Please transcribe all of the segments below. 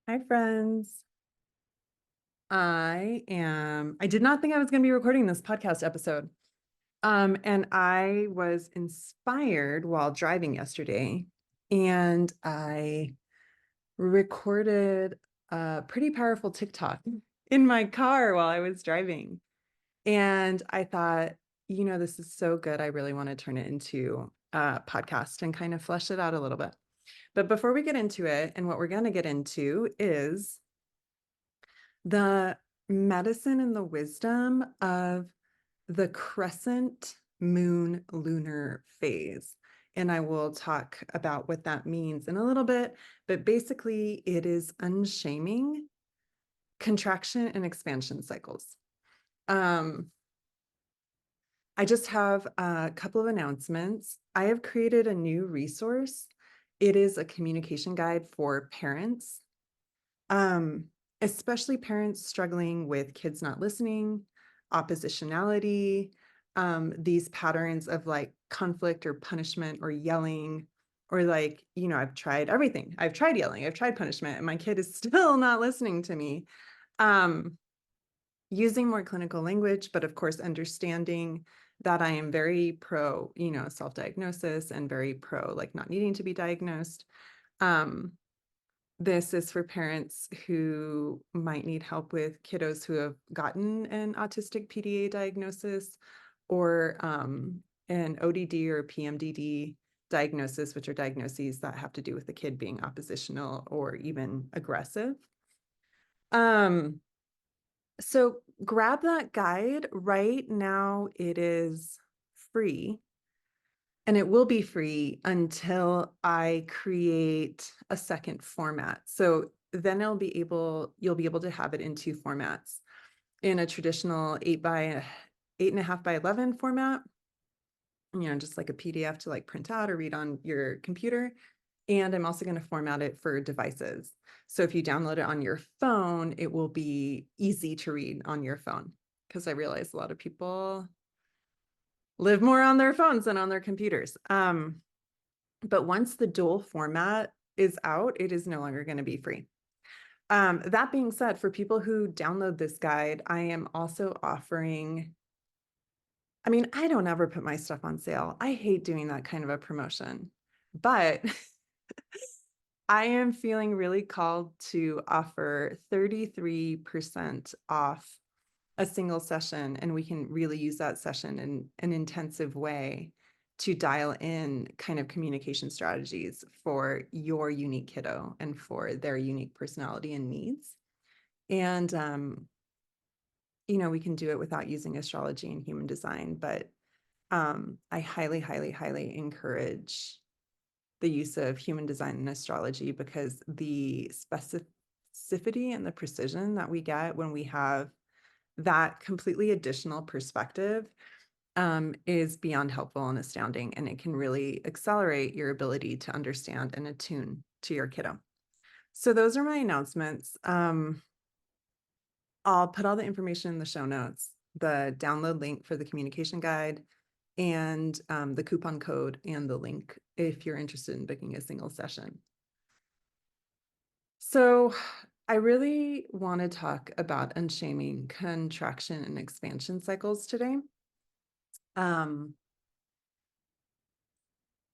Hi, friends. I did not think I was going to be recording this podcast episode. And I was inspired while driving yesterday, and I recorded a pretty powerful TikTok in my car while I was driving. And I thought, this is so good. I really want to turn it into a podcast and kind of flesh it out a little bit. But before we get into it, and what we're going to get into is the medicine and the wisdom of the crescent moon lunar phase. And I will talk about what that means in a little bit, but basically it is unshaming contraction and expansion cycles. Um, I just have a couple of announcements. I have created a new resource. It is a communication guide for parents, um, especially parents struggling with kids not listening, oppositionality, these patterns of like conflict or punishment or yelling, or like, I've tried everything. I've tried yelling, I've tried punishment, and my kid is still not listening to me. Um, Using more clinical language, but of course, understanding that I am very pro, self-diagnosis and very pro like not needing to be diagnosed. Um, this is for parents who might need help with kiddos who have gotten an autistic PDA diagnosis or an ODD or PMDD diagnosis, which are diagnoses that have to do with the kid being oppositional or even aggressive. Um, so grab that guide. Right now it is free, and it will be free until I create a second format. So then you'll be able to have it in two formats, in a traditional 8.5 by 11 format, just like a PDF to like print out or read on your computer. And I'm also going to format it for devices. So if you download it on your phone, it will be easy to read on your phone, because I realize a lot of people live more on their phones than on their computers. But once the dual format is out, it is no longer going to be free. That being said, for people who download this guide, I am also offering, I don't ever put my stuff on sale. I hate doing that kind of a promotion, but I am feeling really called to offer 33% off a single session, and we can really use that session in an intensive way to dial in kind of communication strategies for your unique kiddo and for their unique personality and needs. And, we can do it without using astrology and human design, but I highly, highly, highly encourage the use of human design and astrology, because the specificity and the precision that we get when we have that completely additional perspective is beyond helpful and astounding, and it can really accelerate your ability to understand and attune to your kiddo. So those are my announcements. I'll put all the information in the show notes, the download link for the communication guide, and the coupon code and the link if you're interested in booking a single session. So I really want to talk about unshaming contraction and expansion cycles today. Um,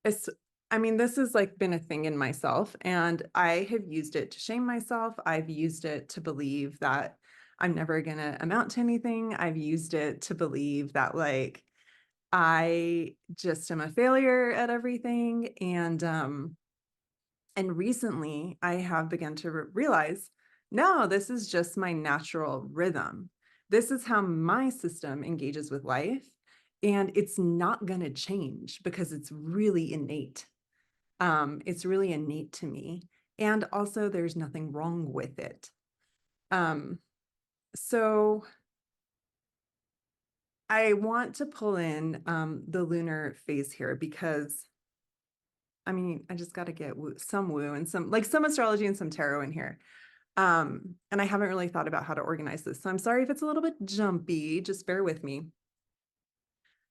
it's, this has like been a thing in myself, and I have used it to shame myself. I've used it to believe that I'm never going to amount to anything. I've used it to believe that like I just am a failure at everything. And recently I have begun to realize, no, this is just my natural rhythm. This is how my system engages with life. And it's not going to change because it's really innate. It's really innate to me. And also, there's nothing wrong with it. So I want to pull in the lunar phase here because I just got to get some woo and some astrology and some tarot in here. And I haven't really thought about how to organize this. So I'm sorry if it's a little bit jumpy, just bear with me.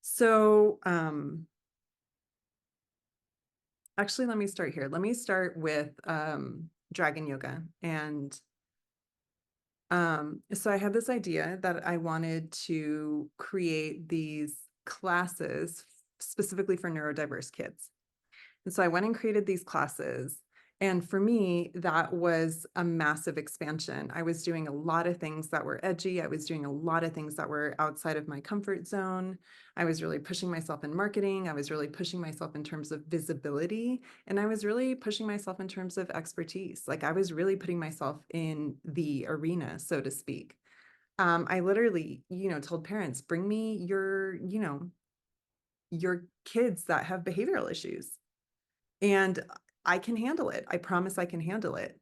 So actually, let me start here. Let me start with dragon yoga. And so I had this idea that I wanted to create these classes specifically for neurodiverse kids. And so I went and created these classes. And for me, that was a massive expansion. I was doing a lot of things that were edgy. I was doing a lot of things that were outside of my comfort zone. I was really pushing myself in marketing. I was really pushing myself in terms of visibility. And I was really pushing myself in terms of expertise. Like I was really putting myself in the arena, so to speak. I literally, told parents, bring me your kids that have behavioral issues and I can handle it. I promise I can handle it.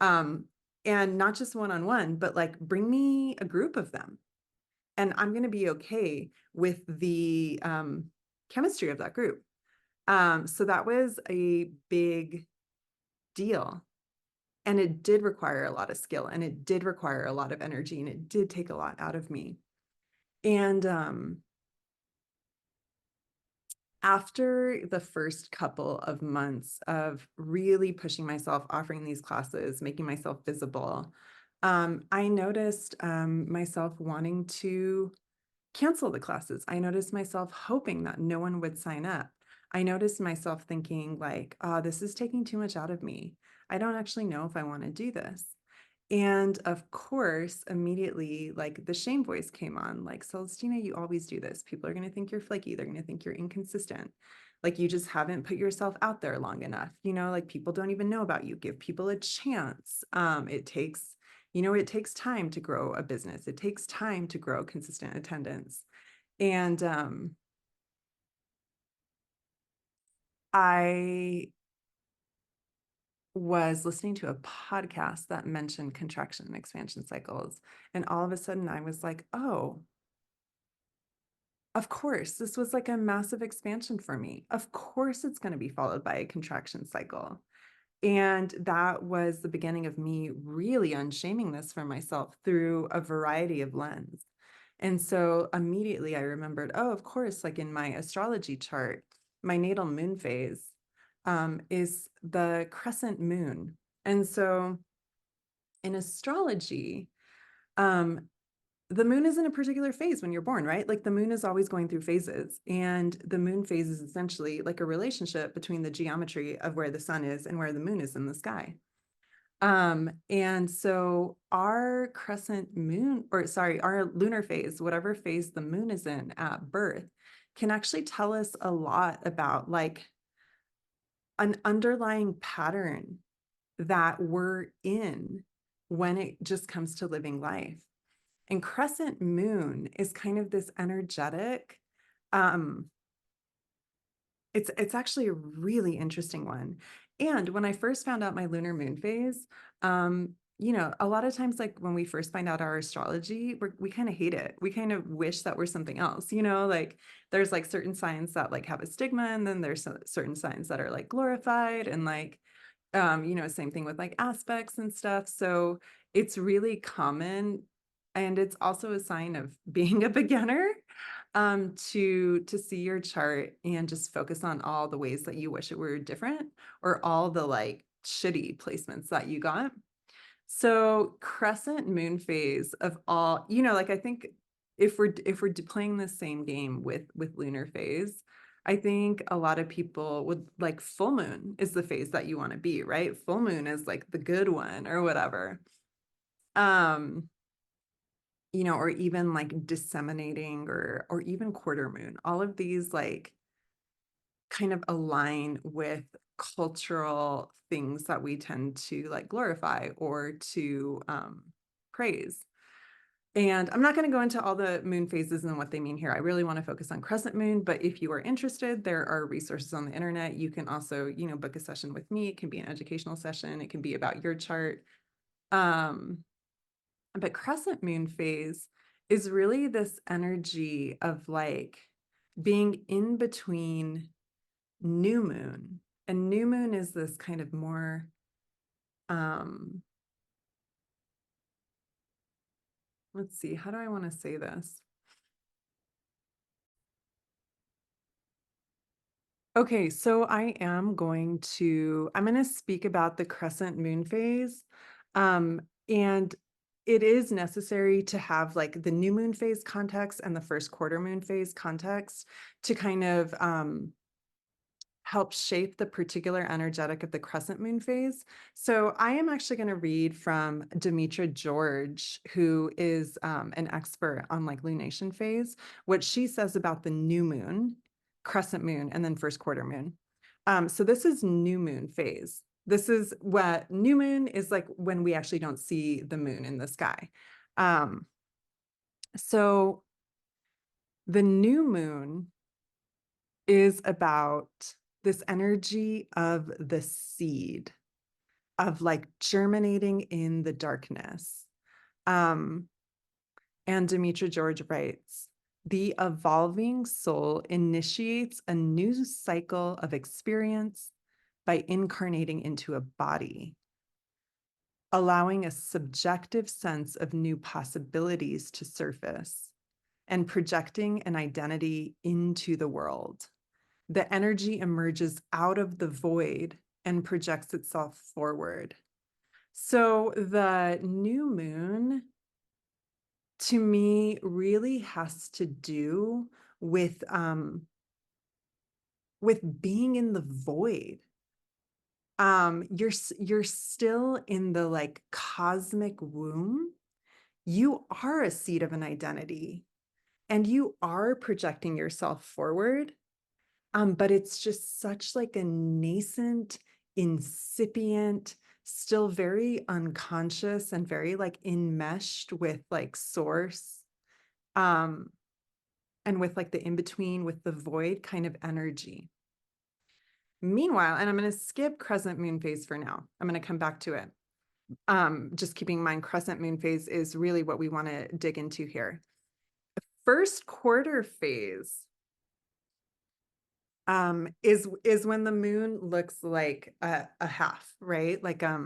Um, and not just one-on-one, but like bring me a group of them. And I'm going to be okay with the chemistry of that group. So that was a big deal. And it did require a lot of skill and it did require a lot of energy and it did take a lot out of me. And after the first couple of months of really pushing myself, offering these classes, making myself visible, I noticed myself wanting to cancel the classes. I noticed myself hoping that no one would sign up. I noticed myself thinking like, oh, this is taking too much out of me. I don't actually know if I want to do this. And of course, immediately, like the shame voice came on, like, Celestina, you always do this. People are going to think you're flaky. They're going to think you're inconsistent. Like you just haven't put yourself out there long enough. Like people don't even know about you. Give people a chance. It takes time to grow a business. It takes time to grow consistent attendance. And I was listening to a podcast that mentioned contraction and expansion cycles. And all of a sudden I was like, oh, of course, this was like a massive expansion for me. Of course, it's going to be followed by a contraction cycle. And that was the beginning of me really unshaming this for myself through a variety of lens. And so immediately I remembered, oh, of course, like in my astrology chart, my natal moon phase is the crescent moon. And so in astrology, um, the moon is in a particular phase when you're born, right? Like the moon is always going through phases. And the moon phase is essentially like a relationship between the geometry of where the sun is and where the moon is in the sky. And so our crescent moon, or sorry, our lunar phase, whatever phase the moon is in at birth, can actually tell us a lot about like an underlying pattern that we're in when it just comes to living life. And crescent moon is kind of this energetic, um, it's actually a really interesting one. And when I first found out my lunar moon phase, a lot of times, like when we first find out our astrology, we kind of hate it. We kind of wish that we're something else, like there's like certain signs that like have a stigma, and then there's certain signs that are like glorified, and like, same thing with like aspects and stuff. So it's really common. And it's also a sign of being a beginner, to see your chart and just focus on all the ways that you wish it were different, or all the like shitty placements that you got. So crescent moon phase of all, like I think if we're playing the same game with lunar phase, I think a lot of people would like full moon is the phase that you want to be, right? Full moon is like the good one or whatever. Um, or even like disseminating, or even quarter moon. All of these like kind of align with cultural things that we tend to like glorify or to praise. And I'm not going to go into all the moon phases and what they mean here. I really want to focus on crescent moon, but if you are interested, there are resources on the internet. You can also, book a session with me. It can be an educational session. It can be about your chart. But crescent moon phase is really this energy of like being in between new moon. And new moon is this kind of more, let's see, how do I want to say this? Okay, so I'm going to speak about the crescent moon phase. And it is necessary to have like the new moon phase context and the first quarter moon phase context to kind of help shape the particular energetic of the crescent moon phase. So I am actually going to read from Demetra George, who is an expert on like lunation phase, what she says about the new moon, crescent moon, and then first quarter moon. So this is new moon phase. This is what new moon is like when we actually don't see the moon in the sky. So the new moon is about this energy of the seed, of like germinating in the darkness. And Demetra George writes, the evolving soul initiates a new cycle of experience by incarnating into a body, allowing a subjective sense of new possibilities to surface and projecting an identity into the world. The energy emerges out of the void and projects itself forward. So the new moon to me really has to do with being in the void. You're still in the like cosmic womb. You are a seed of an identity and you are projecting yourself forward. But it's just such like a nascent, incipient, still very unconscious and very like enmeshed with like source, um, and with like the in-between with the void kind of energy. Meanwhile, and I'm going to skip crescent moon phase for now. I'm going to come back to it. Just keeping in mind, crescent moon phase is really what we want to dig into here. First quarter phase is when the moon looks like a half, right? Like I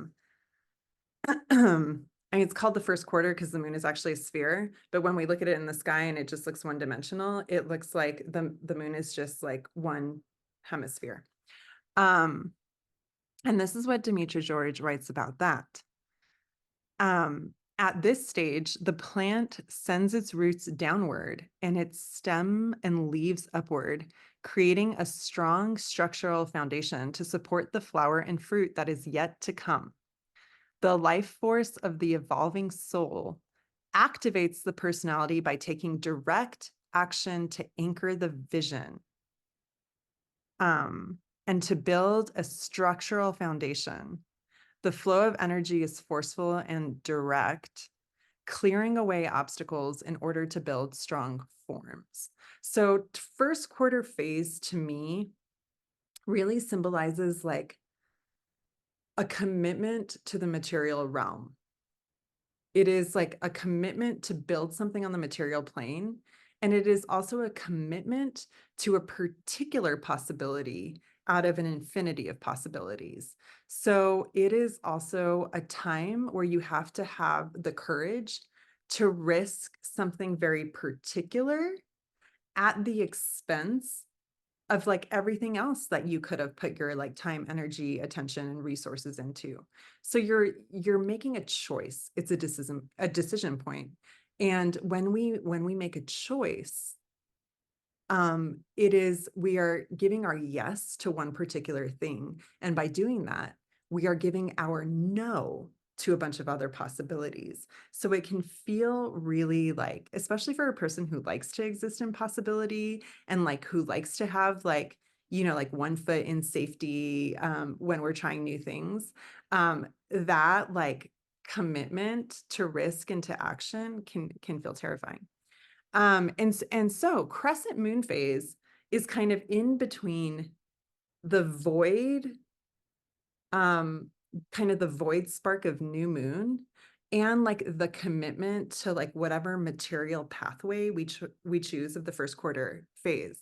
mean, it's called the first quarter because the moon is actually a sphere, but when we look at it in the sky and it just looks one dimensional, it looks like the moon is just like one hemisphere. And this is what Demetra George writes about that. At this stage, the plant sends its roots downward and its stem and leaves upward, creating a strong structural foundation to support the flower and fruit that is yet to come. The life force of the evolving soul activates the personality by taking direct action to anchor the vision, and to build a structural foundation. The flow of energy is forceful and direct, clearing away obstacles in order to build strong forms. So first quarter phase to me really symbolizes like a commitment to the material realm. It is like a commitment to build something on the material plane. And it is also a commitment to a particular possibility out of an infinity of possibilities. So it is also a time where you have to have the courage to risk something very particular at the expense of like everything else that you could have put your like time, energy, attention, and resources into. So you're making a choice. It's a decision point. And when we make a choice, we are giving our yes to one particular thing. And by doing that, we are giving our no to a bunch of other possibilities. So it can feel really like, especially for a person who likes to exist in possibility and like who likes to have like, like one foot in safety when we're trying new things, that like commitment to risk and to action can feel terrifying. And so crescent moon phase is kind of in between the void, kind of the void spark of new moon and like the commitment to like whatever material pathway we choose of the first quarter phase.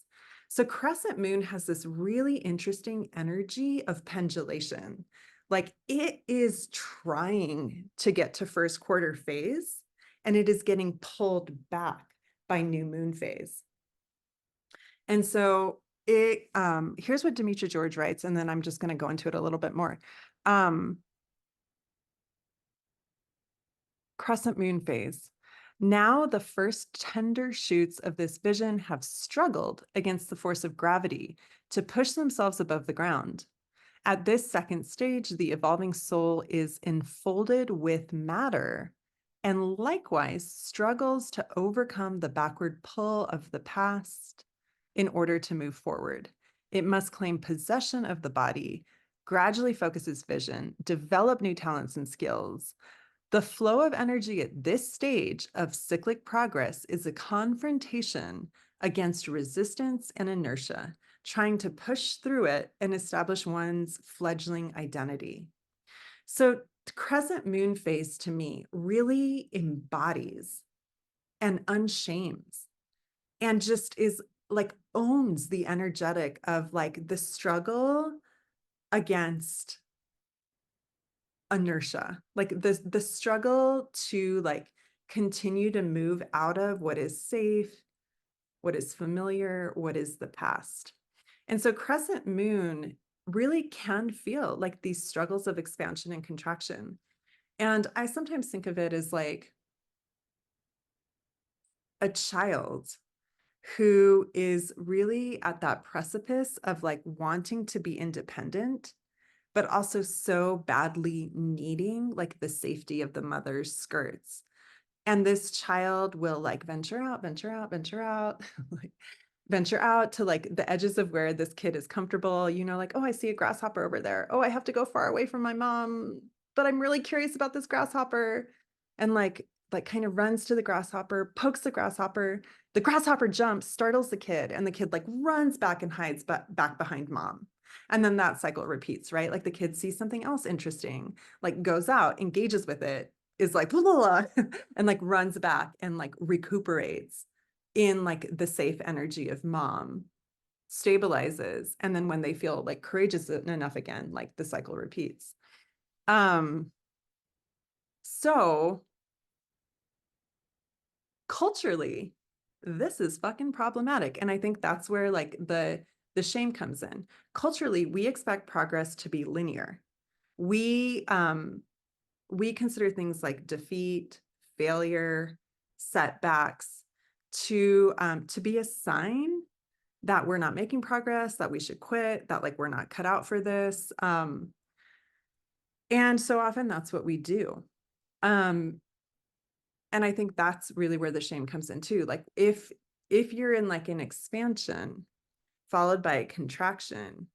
So crescent moon has this really interesting energy of pendulation. Like it is trying to get to first quarter phase and it is getting pulled back by new moon phase. And so Here's what Demetra George writes, and then I'm just going to go into it a little bit more. Crescent moon phase. Now the first tender shoots of this vision have struggled against the force of gravity to push themselves above the ground. At this second stage, the evolving soul is enfolded with matter and likewise struggles to overcome the backward pull of the past in order to move forward. It must claim possession of the body, gradually focus its vision, develop new talents and skills. The flow of energy at this stage of cyclic progress is a confrontation against resistance and inertia, trying to push through it and establish one's fledgling identity. So crescent moon phase to me really embodies and unshames and just is like owns the energetic of like the struggle against inertia, like the struggle to like continue to move out of what is safe, what is familiar, what is the past. And so crescent moon really can feel like these struggles of expansion and contraction. And I sometimes think of it as like a child who is really at that precipice of like wanting to be independent, but also so badly needing like the safety of the mother's skirts. And this child will like venture out, like venture out to like the edges of where this kid is comfortable, you know, like, oh, I see a grasshopper over there. Oh, I have to go far away from my mom, but I'm really curious about this grasshopper. And like kind of runs to the grasshopper, pokes the grasshopper jumps, startles the kid, and the kid like runs back and hides back behind mom. And then that cycle repeats, right? Like the kid sees something else interesting, like goes out, engages with it, is like, blah, blah, blah, and like runs back and like recuperates in like the safe energy of mom, stabilizes. And then when they feel like courageous enough again, like the cycle repeats. So culturally, this is fucking problematic. And I think that's where like the shame comes in. Culturally, we expect progress to be linear. We consider things like defeat, failure, setbacks to be a sign that we're not making progress, that we should quit, that like we're not cut out for this. And so often that's what we do. And I think that's really where the shame comes in too. Like if you're in like an expansion followed by a contraction,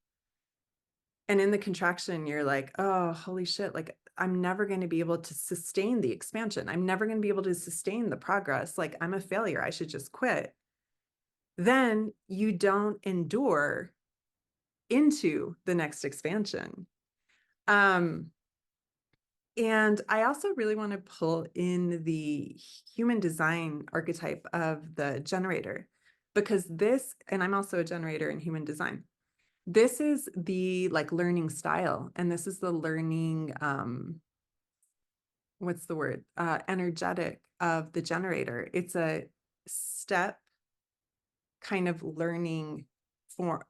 and in the contraction, you're like, oh, holy shit, like I'm never going to be able to sustain the expansion. I'm never going to be able to sustain the progress. Like I'm a failure. I should just quit. Then you don't endure into the next expansion. And I also really want to pull in the human design archetype of the generator, because this, and I'm also a generator in human design. This is the like learning style, and this is the learning, what's the word? Energetic of the generator. It's a step kind of learning for,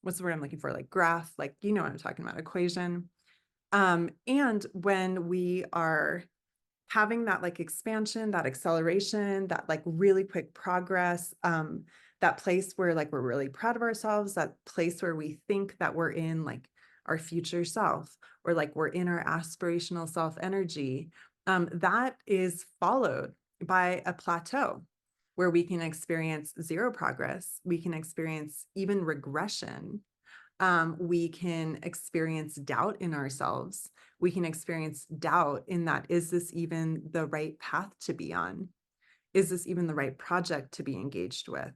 what's the word I'm looking for? Like graph, like, you know what I'm talking about, equation. And when we are having that like expansion, that acceleration, that like really quick progress, that place where like we're really proud of ourselves, that place where we think that we're in like our future self, or like we're in our aspirational self energy, that is followed by a plateau where we can experience zero progress, we can experience even regression, we can experience doubt in ourselves. We can experience doubt in that, is this even the right path to be on? Is this even the right project to be engaged with?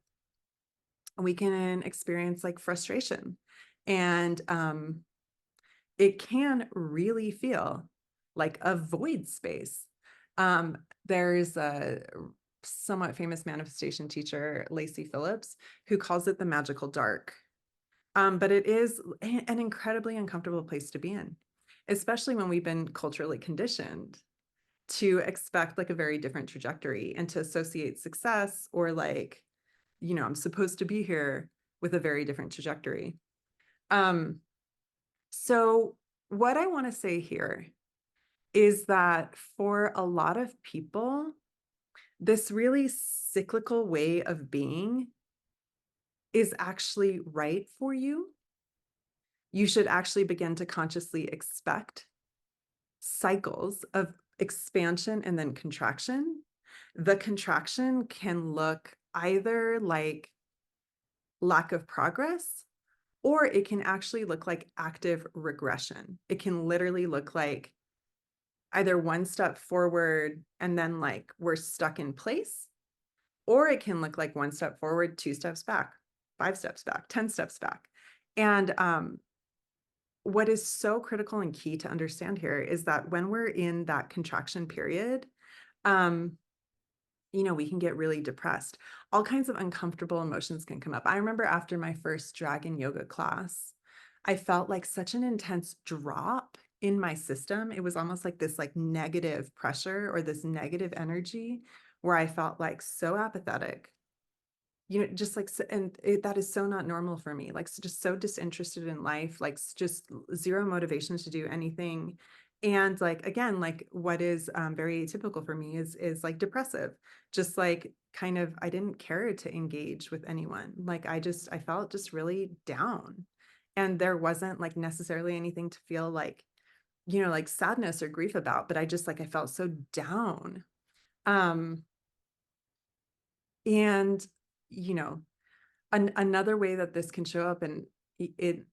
We can experience like frustration. And it can really feel like a void space. There's a somewhat famous manifestation teacher, Lacey Phillips, who calls it the magical dark. But it is an incredibly uncomfortable place to be in, especially when we've been culturally conditioned to expect like a very different trajectory and to associate success or like, you know, I'm supposed to be here with a very different trajectory. So what I want to say here is that for a lot of people, this really cyclical way of being is actually right for you. You should actually begin to consciously expect cycles of expansion and then contraction. The contraction can look either like lack of progress, or it can actually look like active regression. It can literally look like either one step forward and then like we're stuck in place, or it can look like one step forward, 2 steps back, 5 steps back, 10 steps back. And what is so critical and key to understand here is that when we're in that contraction period, we can get really depressed. All kinds of uncomfortable emotions can come up. I remember after my first dragon yoga class, I felt like such an intense drop in my system. It was almost like this like negative pressure or this negative energy where I felt like so apathetic, just like, that is so not normal for me, like just so disinterested in life, like just zero motivation to do anything. And like, again, like what is very atypical for me is like depressive, just like kind of, I didn't care to engage with anyone. Like I felt just really down. And there wasn't like necessarily anything to feel like, like sadness or grief about, but I just like, I felt so down. And, another way that this can show up, and it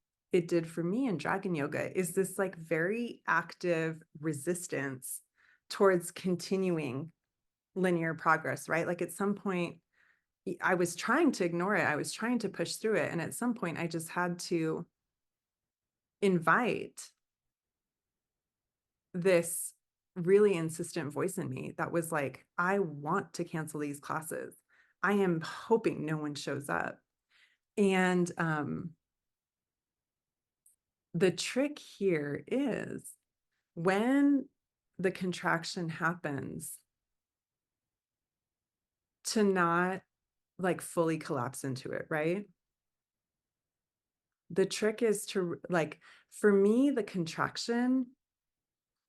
did for me in dragon yoga, is this like very active resistance towards continuing linear progress, right? Like at some point I was trying to ignore it, I was trying to push through it, and at some point I just had to invite this really insistent voice in me that was like, I want to cancel these classes, I am hoping no one shows up. And the trick here is when the contraction happens, to not like fully collapse into it, right? The trick is to like, for me, the contraction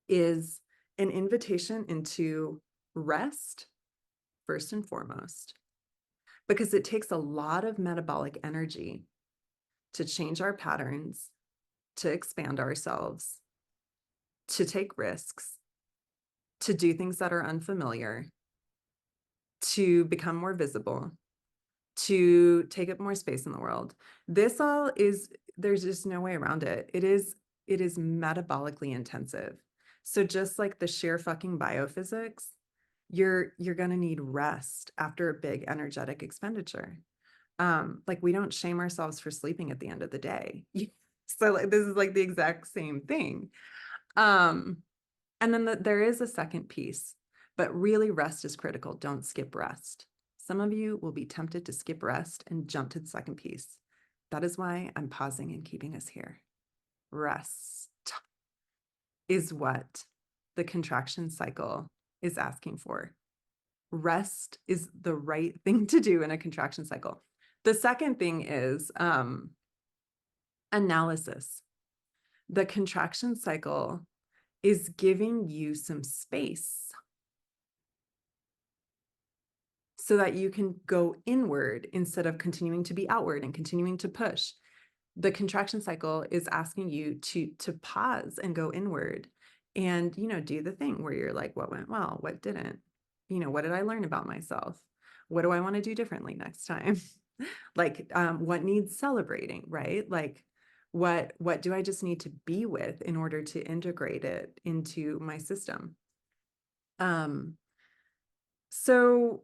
is an invitation into rest, first and foremost, because it takes a lot of metabolic energy to change our patterns, to expand ourselves, to take risks, to do things that are unfamiliar, to become more visible, to take up more space in the world. This all is, there's just no way around it. It is metabolically intensive. So just like the sheer fucking biophysics, you're gonna need rest after a big energetic expenditure. Like we don't shame ourselves for sleeping at the end of the day. So like this is like the exact same thing. And then there is a second piece, but really rest is critical. Don't skip rest. Some of you will be tempted to skip rest and jump to the second piece. That is why I'm pausing and keeping us here. Rest is what the contraction cycle is asking for. Rest is the right thing to do in a contraction cycle. The second thing is analysis. The contraction cycle is giving you some space so that you can go inward instead of continuing to be outward and continuing to push. The contraction cycle is asking you to pause and go inward and, do the thing where you're like, what went well, what didn't, what did I learn about myself? What do I want to do differently next time? Like, what needs celebrating, right? Like, what do I just need to be with in order to integrate it into my system? So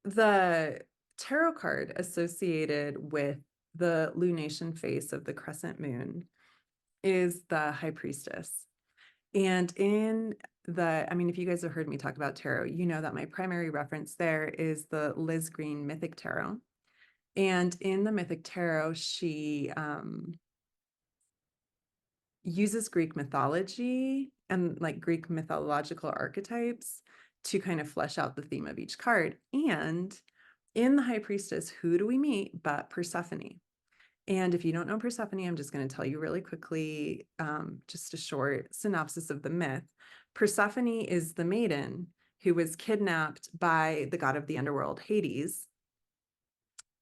the tarot card associated with the lunation phase of the crescent moon is the high priestess. And if you guys have heard me talk about tarot, you know that my primary reference there is the Liz Green Mythic Tarot. And in the Mythic Tarot, she uses Greek mythology and like Greek mythological archetypes to kind of flesh out the theme of each card. And in the High Priestess, who do we meet but Persephone? And if you don't know Persephone, I'm just going to tell you really quickly, just a short synopsis of the myth. Persephone is the maiden who was kidnapped by the god of the underworld, Hades.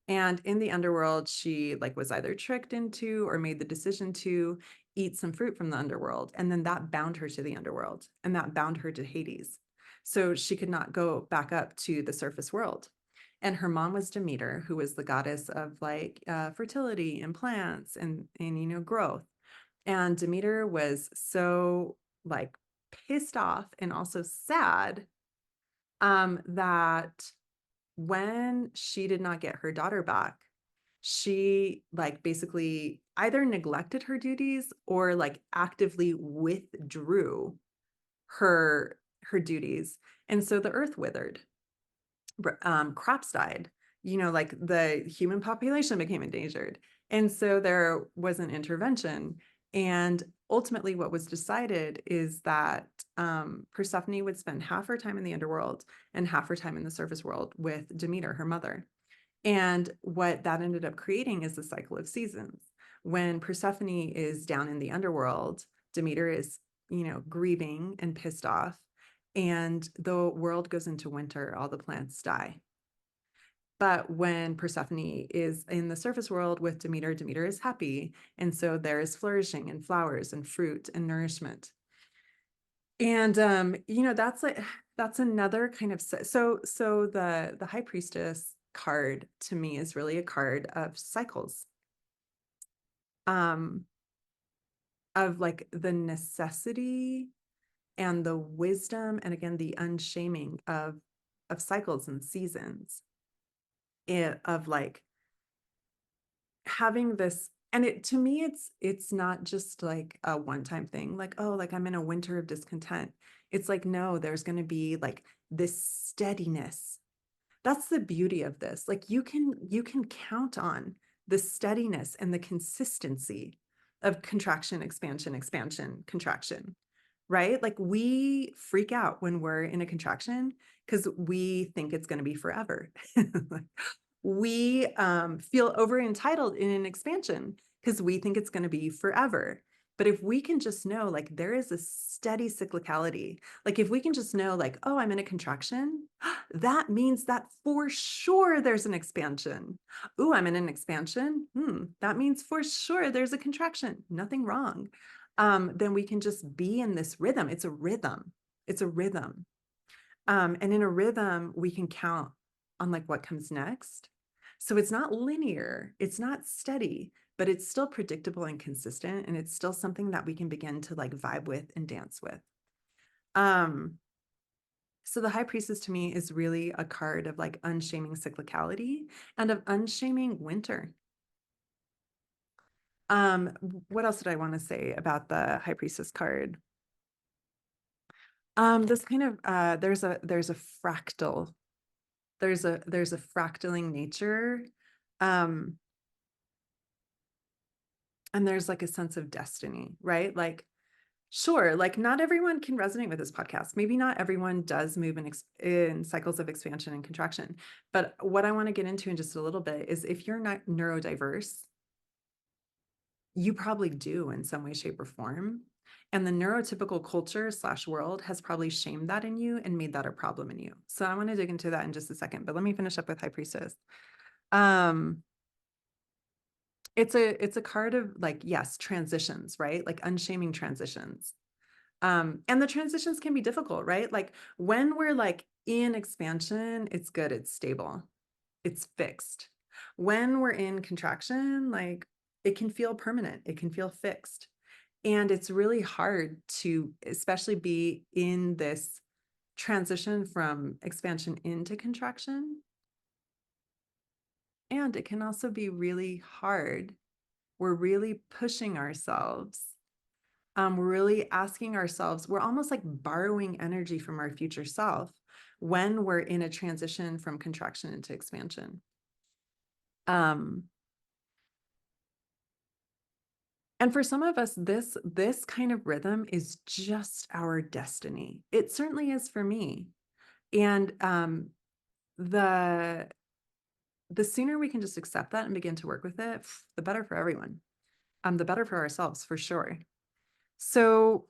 And in the underworld, she was either tricked into or made the decision to eat some fruit from the underworld. And then that bound her to the underworld, and that bound her to Hades. So she could not go back up to the surface world. And her mom was Demeter, who was the goddess of fertility and plants and growth. And Demeter was so pissed off and also sad that when she did not get her daughter back, she basically either neglected her duties or actively withdrew her duties. And so the earth withered, crops died, the human population became endangered. And so there was an intervention. And ultimately, what was decided is that Persephone would spend half her time in the underworld and half her time in the surface world with Demeter, her mother. And what that ended up creating is the cycle of seasons. When Persephone is down in the underworld, Demeter is, grieving and pissed off. And the world goes into winter, all the plants die. But when Persephone is in the surface world with Demeter, Demeter is happy. And so there is flourishing and flowers and fruit and nourishment. And that's another kind of so the high priestess card to me is really a card of cycles, of the necessity and the wisdom, and again the unshaming of cycles and seasons, of having this. And to me, it's not just a one-time thing, I'm in a winter of discontent. It's no, there's going to be this steadiness. That's the beauty of this. You can count on the steadiness and the consistency of contraction, expansion, expansion, contraction, right? We freak out when we're in a contraction because we think it's going to be forever. We feel over entitled in an expansion because we think it's going to be forever. But if we can just know, there is a steady cyclicality, if we can just know, oh, I'm in a contraction, that means that for sure there's an expansion. Ooh, I'm in an expansion. That means for sure there's a contraction. Nothing wrong. Then we can just be in this rhythm. It's a rhythm. It's a rhythm. And in a rhythm, we can count on what comes next. So it's not linear, it's not steady, but it's still predictable and consistent. And it's still something that we can begin to vibe with and dance with. So the high priestess to me is really a card of unshaming cyclicality and of unshaming winter. What else did I want to say about the high priestess card? This kind of there's a fractal. There's a fractaling nature. And there's a sense of destiny, right? Sure, not everyone can resonate with this podcast. Maybe not everyone does move in cycles of expansion and contraction. But what I want to get into in just a little bit is if you're not neurodiverse, you probably do in some way, shape, or form. And the neurotypical culture / world has probably shamed that in you and made that a problem in you. So I want to dig into that in just a second, but let me finish up with high priestess. It's a card of yes, transitions, right? Unshaming transitions. And the transitions can be difficult, right? When we're in expansion, it's good, it's stable, it's fixed. When we're in contraction, it can feel permanent, it can feel fixed. And it's really hard to especially be in this transition from expansion into contraction. And it can also be really hard. We're really pushing ourselves. We're really asking ourselves, we're almost borrowing energy from our future self when we're in a transition from contraction into expansion. And for some of us, this kind of rhythm is just our destiny. It certainly is for me. And the the sooner we can just accept that and begin to work with it, the better for everyone. The better for ourselves, for sure. So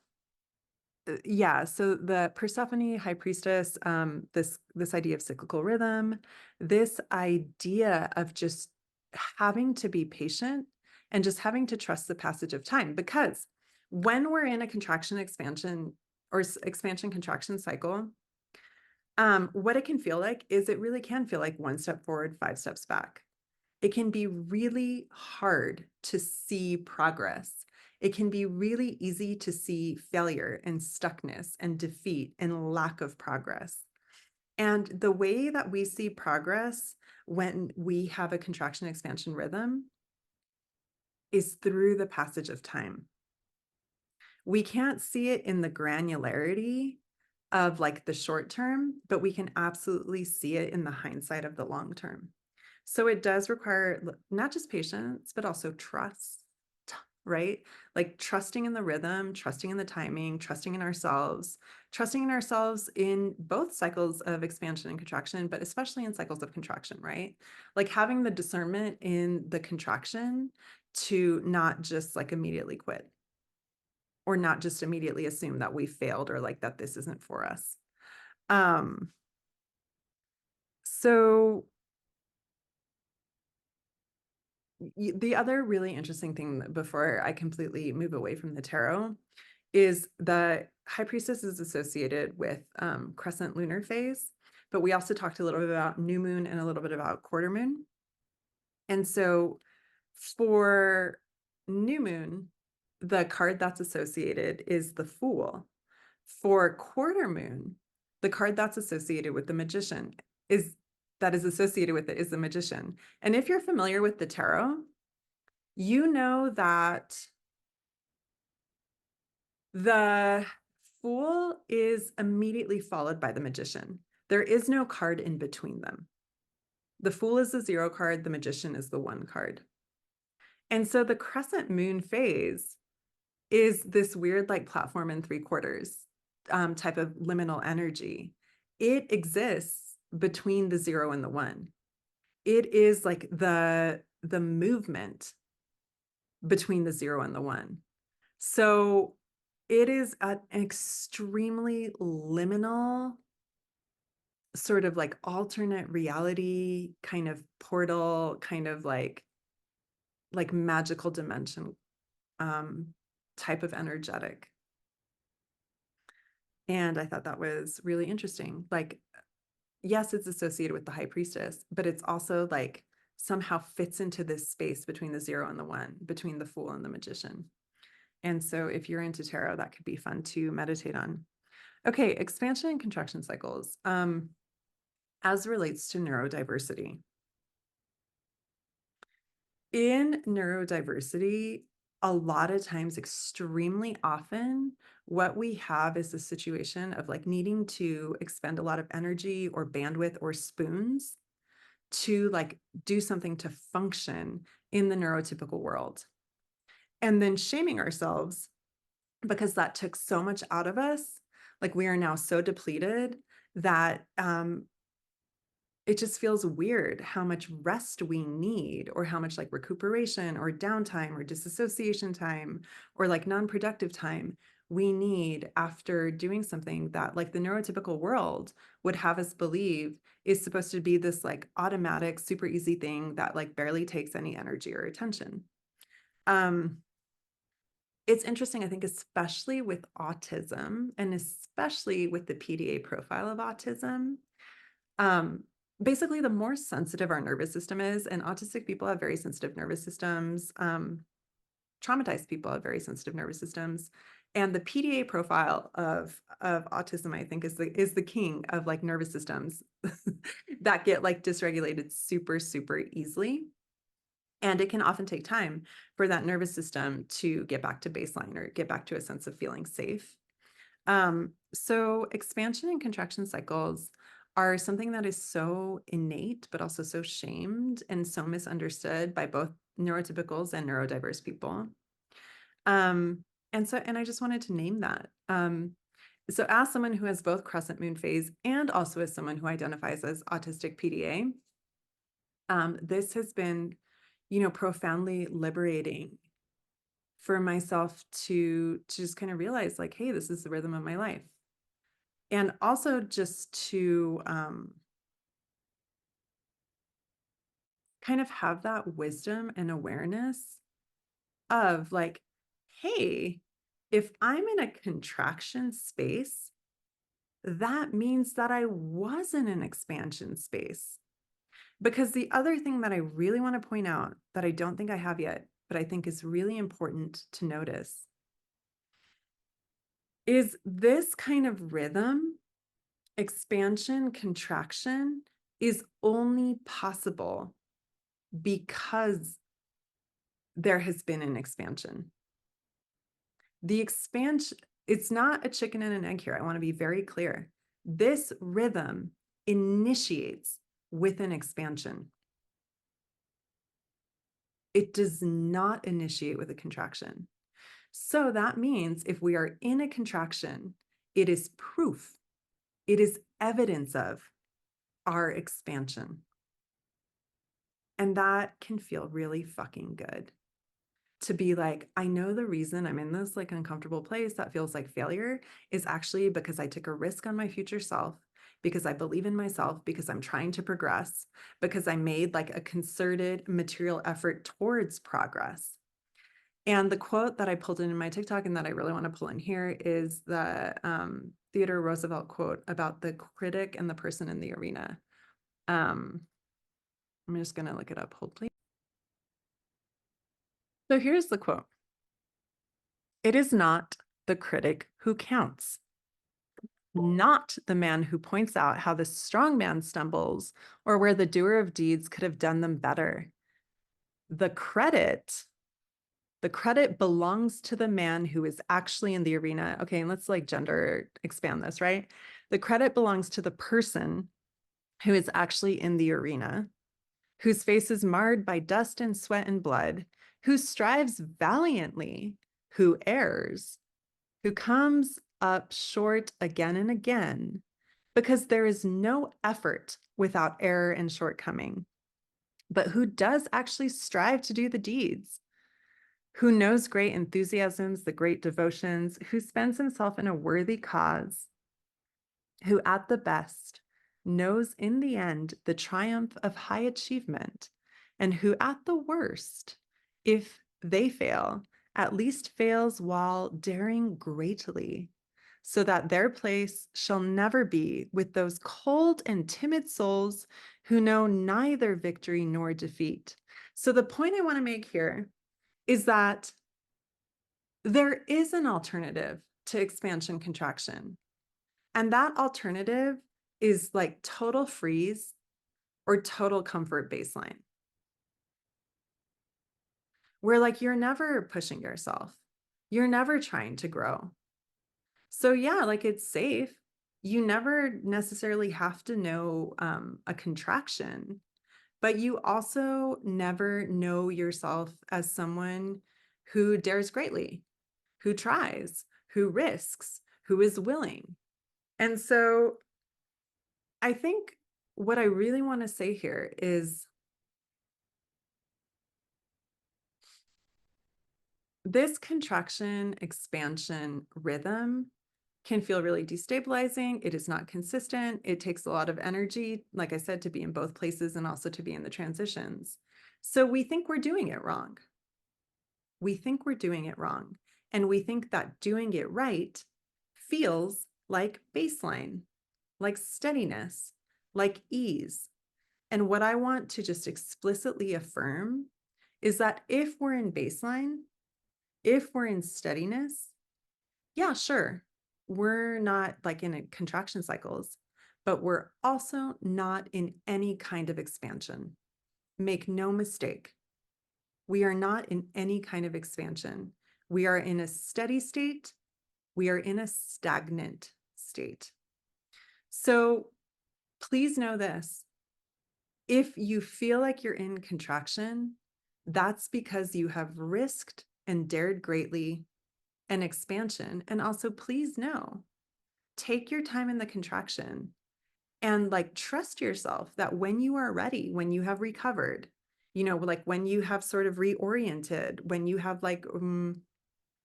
yeah, so the Persephone, high priestess, this idea of cyclical rhythm, this idea of just having to be patient and just having to trust the passage of time. Because when we're in a contraction expansion or expansion contraction cycle, what it can feel like is it really can feel like one step forward, five steps back. It can be really hard to see progress. It can be really easy to see failure and stuckness and defeat and lack of progress. And the way that we see progress when we have a contraction expansion rhythm is through the passage of time. We can't see it in the granularity of like the short term, but we can absolutely see it in the hindsight of the long term. So it does require not just patience, but also trust, right? Like trusting in the rhythm, trusting in the timing, trusting in ourselves in both cycles of expansion and contraction, but especially in cycles of contraction, right? Like having the discernment in the contraction to not just like immediately quit or not just immediately assume that we failed or like that this isn't for us. So the other really interesting thing before I completely move away from the tarot is the high priestess is associated with crescent lunar phase, but we also talked a little bit about new moon and a little bit about quarter moon. And so for new moon, the card that's associated is the Fool. For quarter moon, the card that's associated with the Magician is associated with it is the Magician. And if you're familiar with the tarot, you know that the Fool is immediately followed by the Magician. There is no card in between them. The Fool is the 0 card, the Magician is the 1 card. And so the crescent moon phase is this weird like platform in 3/4 type of liminal energy. It exists between the 0 and the 1. It is like the movement between the 0 and the 1. So it is an extremely liminal sort of like alternate reality kind of portal, kind of like magical dimension type of energetic. And I thought that was really interesting. Like, yes, it's associated with the high priestess, but it's also like somehow fits into this space between the 0 and the 1, between the Fool and the Magician. And so if you're into tarot, that could be fun to meditate on. Okay, expansion and contraction cycles as relates to neurodiversity. In neurodiversity, a lot of times, extremely often, what we have is a situation of like needing to expend a lot of energy or bandwidth or spoons to like do something to function in the neurotypical world. And then shaming ourselves because that took so much out of us. Like we are now so depleted that it just feels weird how much rest we need or how much like recuperation or downtime or disassociation time or like non-productive time we need after doing something that like the neurotypical world would have us believe is supposed to be this like automatic super easy thing that like barely takes any energy or attention. It's interesting, I think, especially with autism and especially with the PDA profile of autism. Basically, the more sensitive our nervous system is, and autistic people have very sensitive nervous systems, traumatized people have very sensitive nervous systems. And the PDA profile of autism, I think, is the king of like nervous systems that get like dysregulated super, super easily. And it can often take time for that nervous system to get back to baseline or get back to a sense of feeling safe. So expansion and contraction cycles are something that is so innate, but also so shamed and so misunderstood by both neurotypicals and neurodiverse people. And I just wanted to name that. So as someone who has both crescent moon phase and also as someone who identifies as autistic PDA, This has been, profoundly liberating for myself to just kind of realize like, hey, this is the rhythm of my life. And also just to kind of have that wisdom and awareness of like, hey, if I'm in a contraction space, that means that I was in an expansion space. Because the other thing that I really want to point out that I don't think I have yet, but I think is really important to notice, is this kind of rhythm, expansion, contraction, is only possible because there has been an expansion. The expansion, it's not a chicken and an egg here. I want to be very clear. This rhythm initiates with an expansion. It does not initiate with a contraction. So that means if we are in a contraction, it is proof, it is evidence of our expansion. And that can feel really fucking good to be like, I know the reason I'm in this like uncomfortable place that feels like failure is actually because I took a risk on my future self, because I believe in myself, because I'm trying to progress, because I made like a concerted material effort towards progress. And the quote that I pulled in my TikTok and that I really want to pull in here is the Theodore Roosevelt quote about the critic and the person in the arena. I'm just going to look it up. Hold, please. So here's the quote. It is not the critic who counts, not the man who points out how the strong man stumbles or where the doer of deeds could have done them better. The credit belongs to the man who is actually in the arena. Okay, and let's like gender expand this, right? The credit belongs to the person who is actually in the arena, whose face is marred by dust and sweat and blood, who strives valiantly, who errs, who comes up short again and again, because there is no effort without error and shortcoming, but who does actually strive to do the deeds, who knows great enthusiasms, the great devotions, who spends himself in a worthy cause, who at the best knows in the end the triumph of high achievement, and who at the worst, if they fail, at least fails while daring greatly, so that their place shall never be with those cold and timid souls who know neither victory nor defeat. So the point I want to make here is that there is an alternative to expansion contraction. And that alternative is like total freeze or total comfort baseline, where like you're never pushing yourself. You're never trying to grow. So yeah, like it's safe. You never necessarily have to know a contraction, but you also never know yourself as someone who dares greatly, who tries, who risks, who is willing. And so I think what I really want to say here is this contraction expansion rhythm can feel really destabilizing. It is not consistent. It takes a lot of energy, like I said, to be in both places and also to be in the transitions. So we think we're doing it wrong. We think we're doing it wrong. And we think that doing it right feels like baseline, like steadiness, like ease. And what I want to just explicitly affirm is that if we're in baseline, if we're in steadiness, yeah, sure, we're not like in contraction cycles, but we're also not in any kind of expansion. Make no mistake. We are not in any kind of expansion. We are in a steady state. We are in a stagnant state. So please know this. If you feel like you're in contraction, that's because you have risked and dared greatly an expansion. And also, please know, take your time in the contraction And like, trust yourself that when you are ready, when you have recovered, like when you have sort of reoriented, when you have like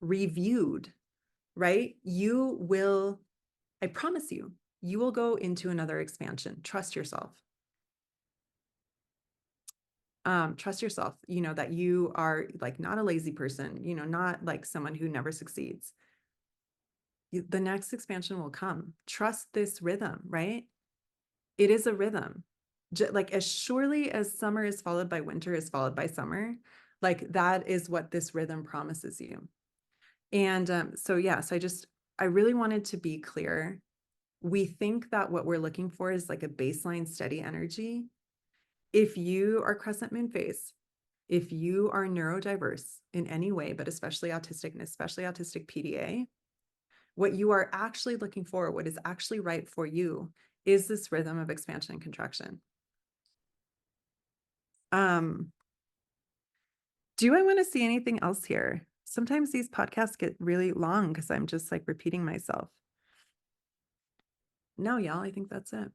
reviewed, right? I promise you will go into another expansion. Trust yourself. Trust yourself, that you are like not a lazy person, not like someone who never succeeds. The next expansion will come. Trust this rhythm, right? It is a rhythm. Like as surely as summer is followed by winter is followed by summer, like that is what this rhythm promises you. And so I really wanted to be clear. We think that what we're looking for is like a baseline steady energy. If you are crescent moon phase, if you are neurodiverse in any way, but especially autistic and especially autistic PDA, what you are actually looking for, what is actually right for you, is this rhythm of expansion and contraction. Do I want to see anything else here? Sometimes these podcasts get really long because I'm just like repeating myself. No, y'all, I think that's it.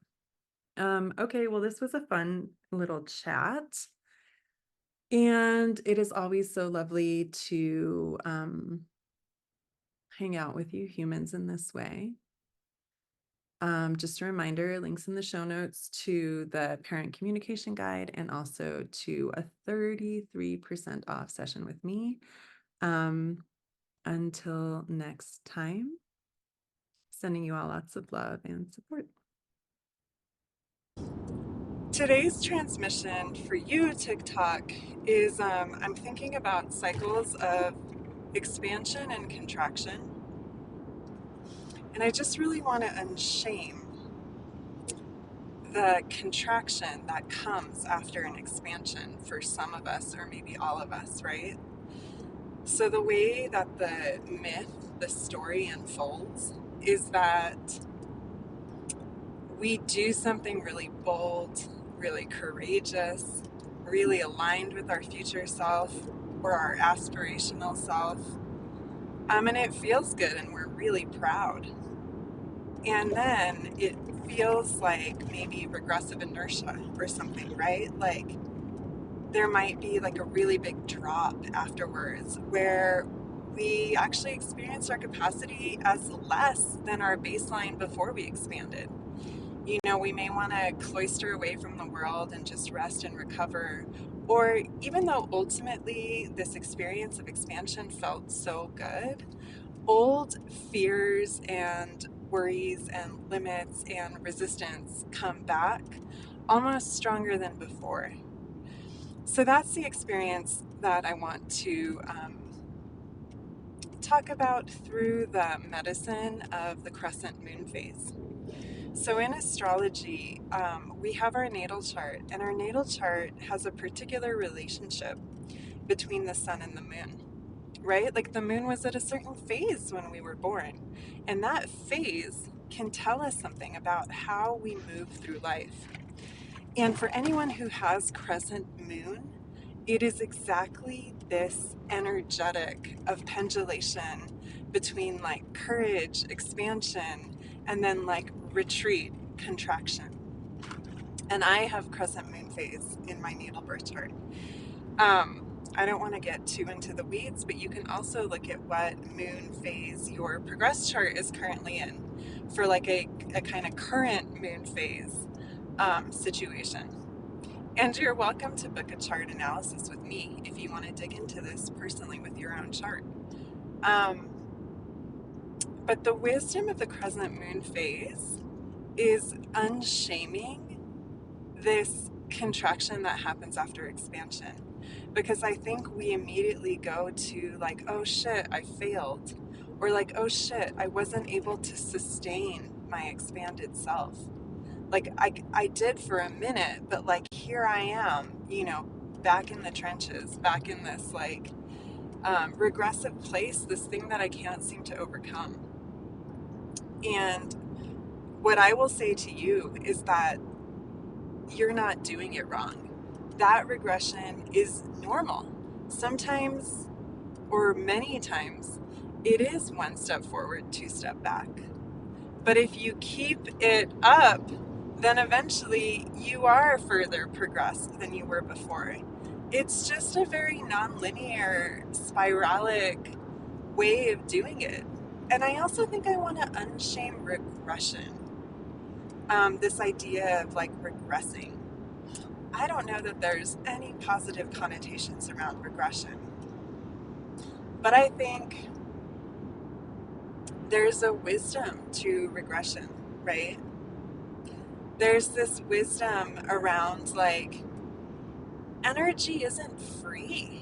Okay, well, this was a fun little chat. And it is always so lovely to hang out with you humans in this way. Just a reminder, links in the show notes to the parent communication guide and also to a 33% off session with me. Until next time, sending you all lots of love and support. Today's transmission for you, TikTok, is I'm thinking about cycles of expansion and contraction. And I just really want to unshame the contraction that comes after an expansion for some of us, or maybe all of us, right? So the way that the myth, the story unfolds is that we do something really bold, really courageous, really aligned with our future self or our aspirational self. And it feels good and we're really proud. And then it feels like maybe regressive inertia or something, right? Like there might be like a really big drop afterwards where we actually experienced our capacity as less than our baseline before we expanded. We may want to cloister away from the world and just rest and recover. Or even though ultimately this experience of expansion felt so good, old fears and worries and limits and resistance come back almost stronger than before. So that's the experience that I want to talk about through the medicine of the crescent moon phase. So in astrology, we have our natal chart, and our natal chart has a particular relationship between the sun and the moon, right? Like the moon was at a certain phase when we were born, and that phase can tell us something about how we move through life. And for anyone who has crescent moon, it is exactly this energetic of pendulation between like courage, expansion, and then like retreat, contraction. And I have crescent moon phase in my natal birth chart. I don't want to get too into the weeds, but you can also look at what moon phase your progress chart is currently in for like a kind of current moon phase situation. And you're welcome to book a chart analysis with me if you want to dig into this personally with your own chart. But the wisdom of the crescent moon phase is unshaming this contraction that happens after expansion. Because I think we immediately go to like, oh shit, I failed. Or like, oh shit, I wasn't able to sustain my expanded self. Like I did for a minute, but like here I am, back in the trenches, back in this like regressive place, this thing that I can't seem to overcome. And what I will say to you is that you're not doing it wrong. That regression is normal. Sometimes, or many times, it is one step forward, two step back. But if you keep it up, then eventually you are further progressed than you were before. It's just a very non-linear, spiralic way of doing it. And I also think I want to unshame regression. This idea of like regressing. I don't know that there's any positive connotations around regression. But I think there's a wisdom to regression, right? There's this wisdom around like energy isn't free.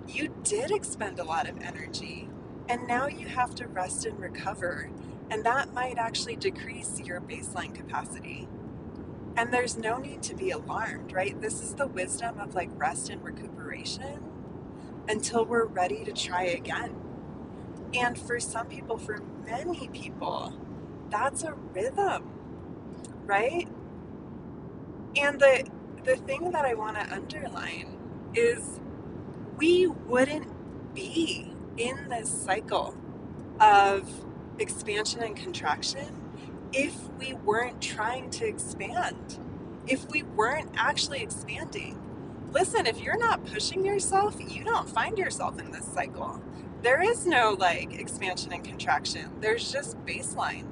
You did expend a lot of energy, and now you have to rest and recover. And that might actually decrease your baseline capacity. And there's no need to be alarmed, right? This is the wisdom of like rest and recuperation until we're ready to try again. And for some people, for many people, that's a rhythm, right? And the thing that I want to underline is we wouldn't be in this cycle of expansion and contraction if we weren't trying to expand, if we weren't actually expanding. Listen, if you're not pushing yourself, you don't find yourself in this cycle. There is no like expansion and contraction. There's just baseline.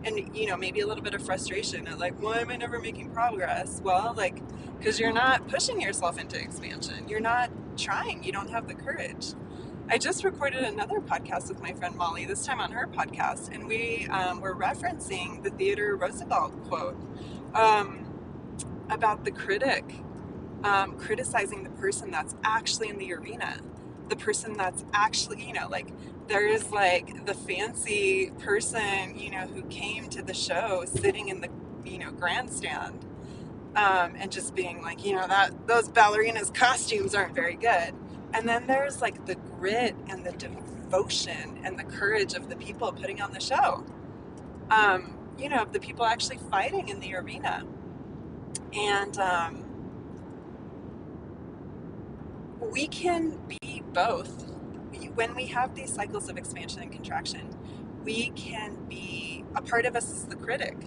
And, you know, maybe a little bit of frustration and like, why am I never making progress? Well, like, because you're not pushing yourself into expansion. You're not trying. You don't have the courage. I just recorded another podcast with my friend Molly, this time on her podcast, and we were referencing the Theodore Roosevelt quote about the critic criticizing the person that's actually in the arena, the person that's actually, you know, like there is like the fancy person, you know, who came to the show sitting in the, you know, grandstand and just being like, you know, that those ballerinas' costumes aren't very good. And then there's like the grit and the devotion and the courage of the people putting on the show. You know, the people actually fighting in the arena. And we can be both. When we have these cycles of expansion and contraction, we can be, a part of us is the critic,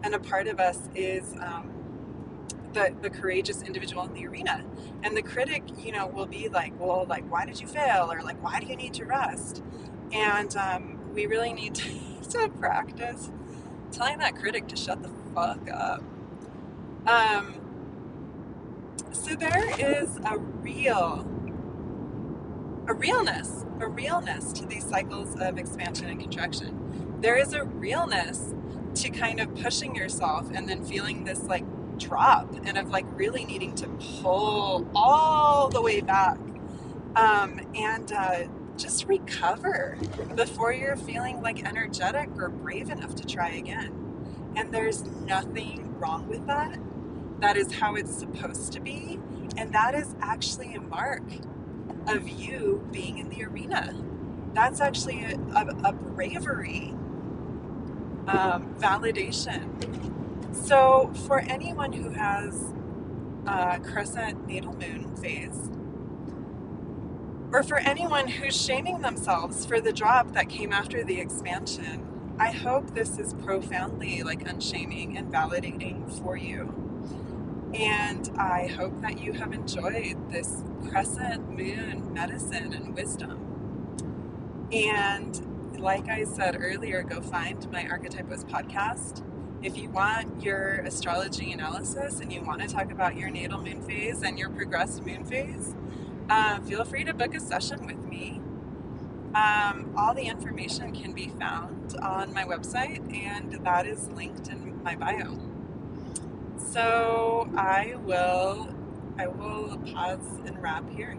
and a part of us is the courageous individual in the arena. And the critic, you know, will be like, well, like, why did you fail? Or like, why do you need to rest? And we really need to practice telling that critic to shut the fuck up. So there is a realness to these cycles of expansion and contraction. There is a realness to kind of pushing yourself and then feeling this like drop and of like really needing to pull all the way back and just recover before you're feeling like energetic or brave enough to try again. And there's nothing wrong with that. That is how it's supposed to be. And that is actually a mark of you being in the arena. That's actually a bravery validation. So for anyone who has Crescent natal moon phase, or for anyone who's shaming themselves for the drop that came after the expansion, I hope this is profoundly like unshaming and validating for you. And I hope that you have enjoyed this Crescent moon medicine and wisdom. And like I said earlier, go find my Archetypos podcast. If you want your astrology analysis and you want to talk about your natal moon phase and your progressed moon phase, feel free to book a session with me. All the information can be found on my website, and that is linked in my bio. So I will pause and wrap here.